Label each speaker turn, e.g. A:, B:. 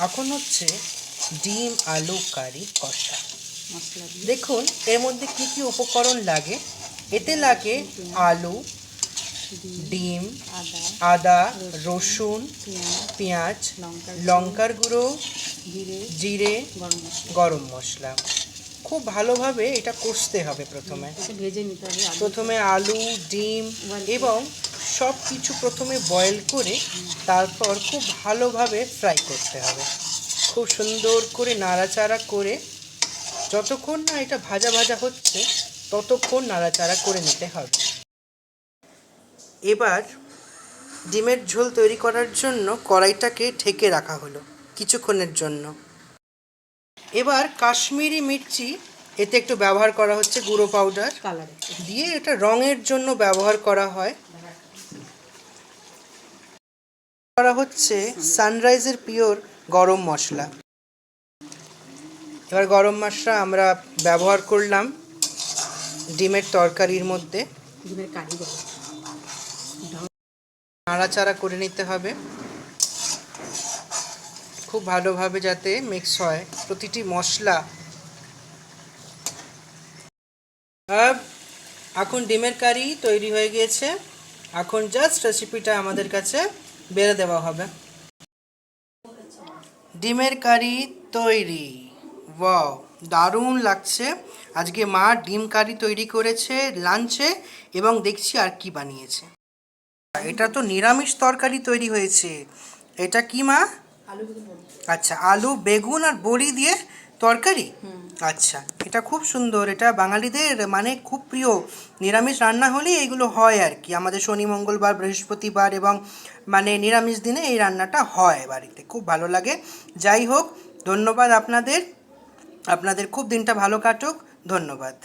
A: এখন হচ্ছে ডিম আলু কারি কষা।
B: মশলা দিয়ে
A: দেখুন এর মধ্যে কি কি উপকরণ লাগে। এতে লাগে আলু, ডিম,
B: আদা,
A: আদা, রসুন,
B: পেঁয়াজ,
A: পেঁয়াজ,
B: লঙ্কার
A: লঙ্কার গুঁড়ো,
B: জিরে,
A: জিরে,
B: গরম মশলা
A: গরম মশলা। খুব ভালোভাবে এটা কষতে হবে। প্রথমে
B: একটু ভেজে নিতে হবে।
A: প্রথমে আলু, ডিম এবং সব কিছু প্রথমে বয়েল করে তারপর খুব ভালোভাবে ফ্রাই করতে হবে। খুব সুন্দর করে নাড়াচাড়া করে যতক্ষণ না এটা ভাজা ভাজা হচ্ছে ততক্ষণ নাড়াচাড়া করে নিতে হবে। এবার ডিমের ঝোল তৈরি করার জন্য কড়াইটাকে ঢেকে রাখা হলো কিছুক্ষণের জন্য। এবার কাশ্মীরি মির্চি এতে একটু ব্যবহার করা হচ্ছে, গুঁড়ো পাউডার
B: কালার
A: দিয়ে এটা রঙের জন্য ব্যবহার করা হয়। করা হচ্ছে সানরাইজের পিওর গরম মশলা। এবার গরম মশলা আমরা ব্যবহার করলাম ডিমের তরকারির মধ্যে।
B: ডিমের কারি বলে।
A: নাড়াচাড়া করে নিতে হবে খুব ভালোভাবে যাতে মিক্স হয় প্রতিটি মশলা। এখন ডিমের কারি তৈরি হয়ে গিয়েছে। এখন জাস্ট রেসিপিটা আমাদের কাছে বেড়ে দেওয়া হবে। ডিমের কারি তৈরি। ওয়াও, দারুণ লাগছে। আজকে মা ডিম কারি তৈরি করেছে লাঞ্চে এবং দেখছি আর কি বানিয়েছে। এটা তো নিরামিষ তরকারি তৈরি হয়েছে। এটা কি মা?
B: আলু বেগুন।
A: আচ্ছা, আলু বেগুন আর বড়ি দিয়ে তরকারি। আচ্ছা, এটা খুব সুন্দর। এটা বাঙালিদের মানে খুব প্রিয়। নিরামিষ রান্না হলেই এগুলো হয় আর কি। আমাদের শনি, মঙ্গলবার, বৃহস্পতিবার এবং মানে নিরামিষ দিনে এই রান্নাটা হয় বাড়িতে, খুব ভালো লাগে। যাই হোক, ধন্যবাদ আপনাদের। আপনাদের খুব দিনটা ভালো কাটুক। ধন্যবাদ।